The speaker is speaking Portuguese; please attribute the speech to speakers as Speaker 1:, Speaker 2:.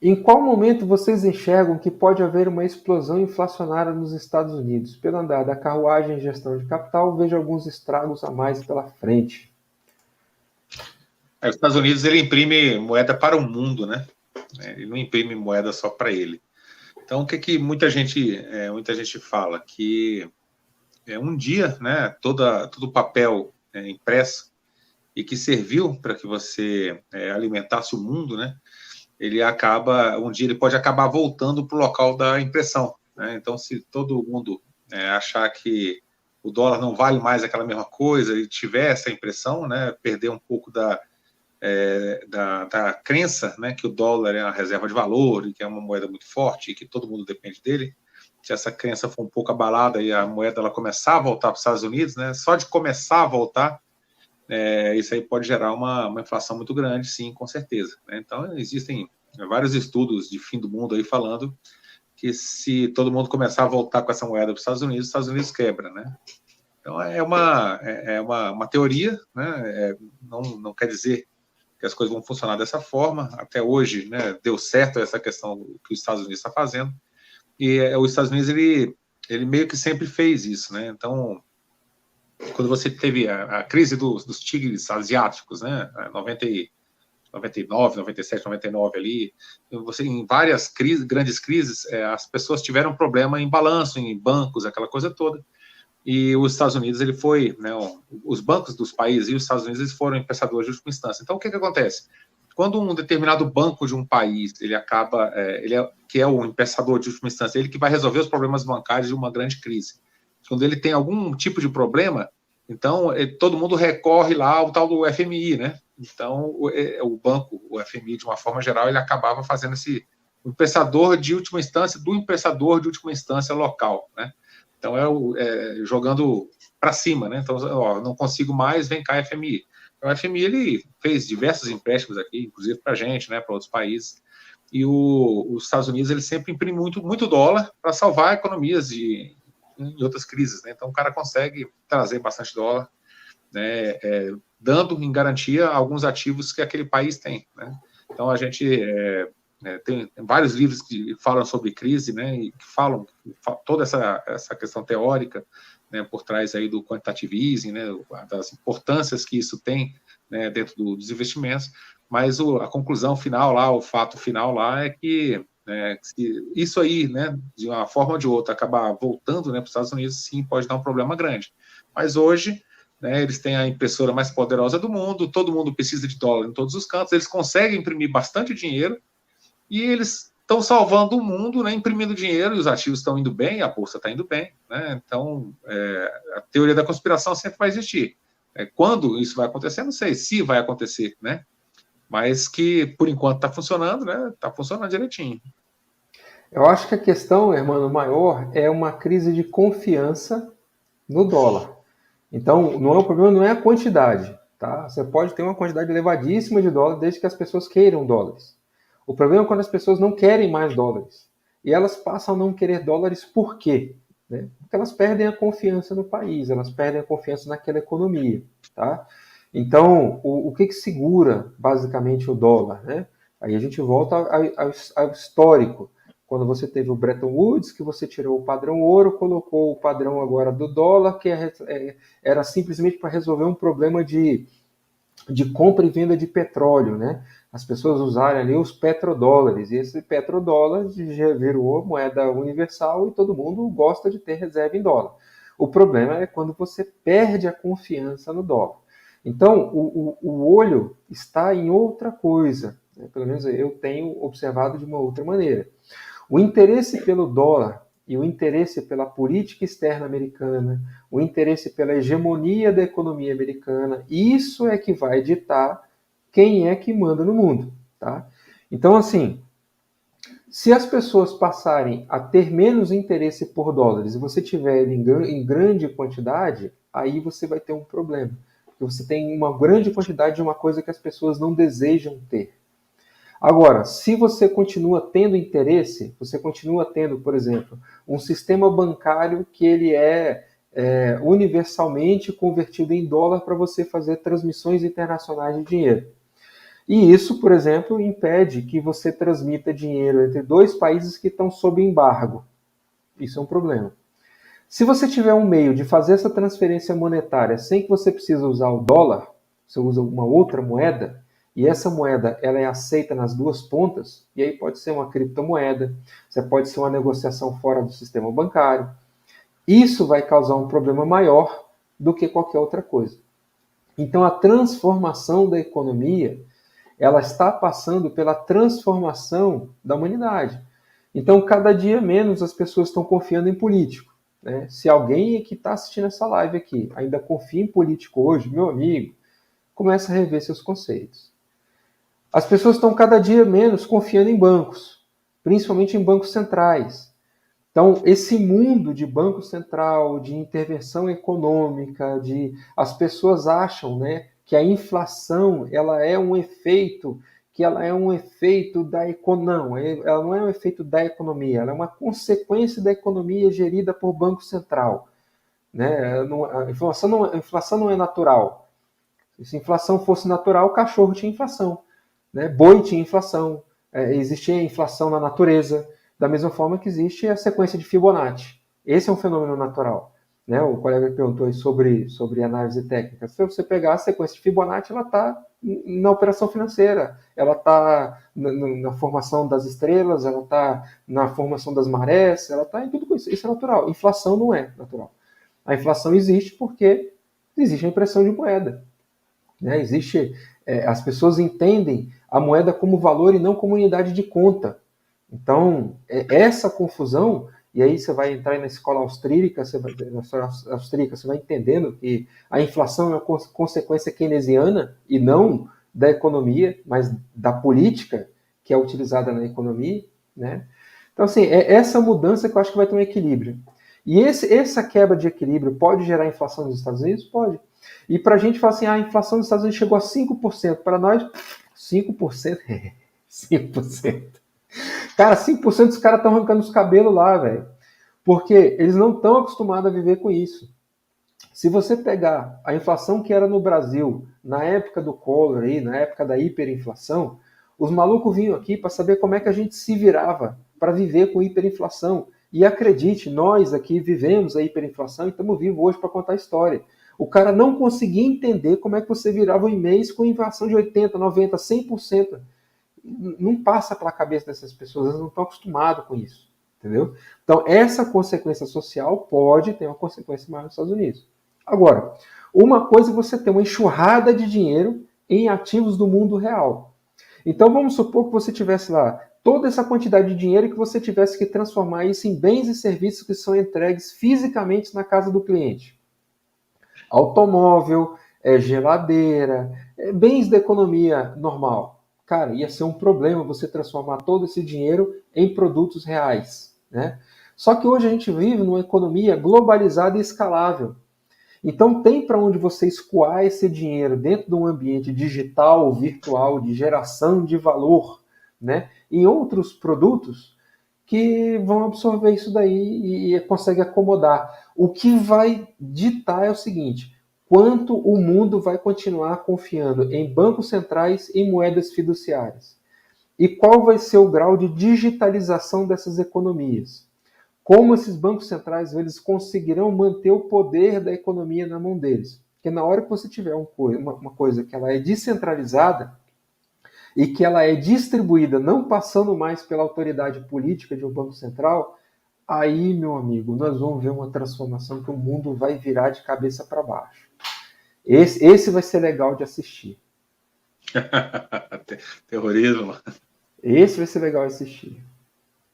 Speaker 1: Em qual momento vocês enxergam que pode haver uma explosão inflacionária nos Estados Unidos? Pelo andar da carruagem e gestão de capital, vejo alguns estragos a mais pela frente.
Speaker 2: Os Estados Unidos ele imprime moeda para o mundo, né? Ele não imprime moeda só para ele. Então, o que muita gente fala? Que um dia, né, todo o papel impresso e que serviu para que você alimentasse o mundo, né? Um dia ele pode acabar voltando para o local da impressão, né? Então, se todo mundo achar que o dólar não vale mais aquela mesma coisa e tiver essa impressão, né, perder um pouco da crença, né, que o dólar é uma reserva de valor e que é uma moeda muito forte e que todo mundo depende dele, se essa crença for um pouco abalada e a moeda ela começar a voltar para os Estados Unidos, né, só de começar a voltar, isso aí pode gerar uma inflação muito grande, sim, com certeza, né? Então, existem vários estudos de fim do mundo aí falando que se todo mundo começar a voltar com essa moeda para os Estados Unidos quebra, né? Então, é uma teoria, né? Não quer dizer que as coisas vão funcionar dessa forma. Até hoje, né, deu certo essa questão que os Estados Unidos está fazendo. E os Estados Unidos, ele meio que sempre fez isso, né? Então, quando você teve a crise dos tigres asiáticos, né, 99, 97, 99 ali, você em várias grandes crises, as pessoas tiveram problema em balanço, em bancos, aquela coisa toda. E os Estados Unidos, ele foi, né, os bancos dos países e os Estados Unidos, eles foram empressadores de última instância. Então, o que acontece? Quando um determinado banco de um país, que é o empressador de última instância, ele que vai resolver os problemas bancários de uma grande crise. Quando ele tem algum tipo de problema, então todo mundo recorre lá ao tal do FMI, né? Então, o banco, o FMI, de uma forma geral, ele acabava fazendo esse empressador de última instância do empressador de última instância local, né? Então, jogando para cima, né? Então, não consigo mais, vem cá, FMI. Então, o FMI, ele fez diversos empréstimos aqui, inclusive para a gente, né, para outros países. E os Estados Unidos, ele sempre imprime muito dólar para salvar economias em outras crises, né? Então, o cara consegue trazer bastante dólar, né, dando em garantia alguns ativos que aquele país tem, né? Então, a gente tem vários livros que falam sobre crise, né, e que falam toda essa questão teórica, né, por trás aí do quantitative easing, né, das importâncias que isso tem, né, dentro dos investimentos, mas a conclusão final lá, o fato final lá é que se isso aí, né, de uma forma ou de outra, acabar voltando, né, para os Estados Unidos, sim, pode dar um problema grande. Mas hoje, né, eles têm a impressora mais poderosa do mundo, todo mundo precisa de dólar em todos os cantos, eles conseguem imprimir bastante dinheiro, e eles estão salvando o mundo, né, imprimindo dinheiro, e os ativos estão indo bem, a bolsa está indo bem, né? Então, a teoria da conspiração sempre vai existir. Quando isso vai acontecer, não sei se vai acontecer, né? Mas que, por enquanto, está funcionando, né? Está funcionando direitinho.
Speaker 1: Eu acho que a questão, irmão, maior é uma crise de confiança no dólar. Então, o problema não é a quantidade, tá? Você pode ter uma quantidade elevadíssima de dólares desde que as pessoas queiram dólares. O problema é quando as pessoas não querem mais dólares. E elas passam a não querer dólares por quê? Né? Porque elas perdem a confiança no país, elas perdem a confiança naquela economia, tá? Então, o que segura basicamente o dólar, né? Aí a gente volta ao histórico. Quando você teve o Bretton Woods, que você tirou o padrão ouro, colocou o padrão agora do dólar, que era simplesmente para resolver um problema de compra e venda de petróleo, né? As pessoas usarem ali os petrodólares, e esse petrodólar já virou moeda universal e todo mundo gosta de ter reserva em dólar. O problema é quando você perde a confiança no dólar. Então, o olho está em outra coisa, né? Pelo menos eu tenho observado de uma outra maneira. O interesse pelo dólar e o interesse pela política externa americana, o interesse pela hegemonia da economia americana, isso é que vai ditar quem é que manda no mundo, tá? Então, assim, se as pessoas passarem a ter menos interesse por dólares e você tiver ele em grande quantidade, aí você vai ter um problema. Porque você tem uma grande quantidade de uma coisa que as pessoas não desejam ter. Agora, se você continua tendo interesse, você continua tendo, por exemplo, um sistema bancário que ele é universalmente convertido em dólar para você fazer transmissões internacionais de dinheiro. E isso, por exemplo, impede que você transmita dinheiro entre dois países que estão sob embargo. Isso é um problema. Se você tiver um meio de fazer essa transferência monetária sem que você precise usar o dólar, você usa uma outra moeda, e essa moeda ela é aceita nas duas pontas, e aí pode ser uma criptomoeda, você pode ser uma negociação fora do sistema bancário. Isso vai causar um problema maior do que qualquer outra coisa. Então a transformação da economia, ela está passando pela transformação da humanidade. Então cada dia menos as pessoas estão confiando em político. Né? Se alguém que está assistindo essa live aqui ainda confia em político hoje, meu amigo, começa a rever seus conceitos. As pessoas estão cada dia menos confiando em bancos, principalmente em bancos centrais. Então, esse mundo de banco central, de intervenção econômica, as pessoas acham, né, que a inflação ela é um efeito da economia. Não, ela não é um efeito da economia, ela é uma consequência da economia gerida por banco central. Né? A inflação não é natural. Se a inflação fosse natural, o cachorro tinha inflação. Né? Boi tinha inflação. Existia inflação na natureza, da mesma forma que existe a sequência de Fibonacci. Esse é um fenômeno natural. Né? O colega perguntou aí sobre análise técnica. Se você pegar a sequência de Fibonacci, ela está na operação financeira, ela está na formação das estrelas, ela está na formação das marés, ela está em tudo isso. Isso é natural. Inflação não é natural. A inflação existe porque existe a impressão de moeda. Né? As pessoas entendem a moeda como valor e não como unidade de conta. Então, essa confusão, e aí você vai entrar na escola austríaca, você vai entendendo que a inflação é uma consequência keynesiana e não da economia, mas da política que é utilizada na economia. Né? Então, assim, é essa mudança que eu acho que vai ter um equilíbrio. E essa quebra de equilíbrio pode gerar inflação nos Estados Unidos? Pode. E para a gente falar assim, a inflação nos Estados Unidos chegou a 5%. Para nós, 5%? 5%. Cara, 5% dos caras estão arrancando os cabelos lá, velho. Porque eles não estão acostumados a viver com isso. Se você pegar a inflação que era no Brasil, na época do Collor, aí, na época da hiperinflação, os malucos vinham aqui para saber como é que a gente se virava para viver com hiperinflação. E acredite, nós aqui vivemos a hiperinflação e estamos vivos hoje para contar a história. O cara não conseguia entender como é que você virava um mês com inflação de 80%, 90%, 100%. Não passa pela cabeça dessas pessoas, elas não estão acostumadas com isso. Entendeu? Então, essa consequência social pode ter uma consequência maior nos Estados Unidos. Agora, uma coisa é você ter uma enxurrada de dinheiro em ativos do mundo real. Então, vamos supor que você tivesse lá toda essa quantidade de dinheiro e que você tivesse que transformar isso em bens e serviços que são entregues fisicamente na casa do cliente. Automóvel, geladeira, bens da economia normal. Cara, ia ser um problema você transformar todo esse dinheiro em produtos reais. Né? Só que hoje a gente vive numa economia globalizada e escalável. Então tem para onde você escoar esse dinheiro dentro de um ambiente digital, virtual, de geração de valor, né? Em outros produtos que vão absorver isso daí e consegue acomodar. O que vai ditar é o seguinte: quanto o mundo vai continuar confiando em bancos centrais e moedas fiduciárias? E qual vai ser o grau de digitalização dessas economias? Como esses bancos centrais eles conseguirão manter o poder da economia na mão deles? Porque na hora que você tiver uma coisa que ela é descentralizada e que ela é distribuída, não passando mais pela autoridade política de um banco central, aí, meu amigo, nós vamos ver uma transformação que o mundo vai virar de cabeça para baixo. Esse vai ser legal de assistir.
Speaker 2: Terrorismo.
Speaker 1: Esse vai ser legal de assistir.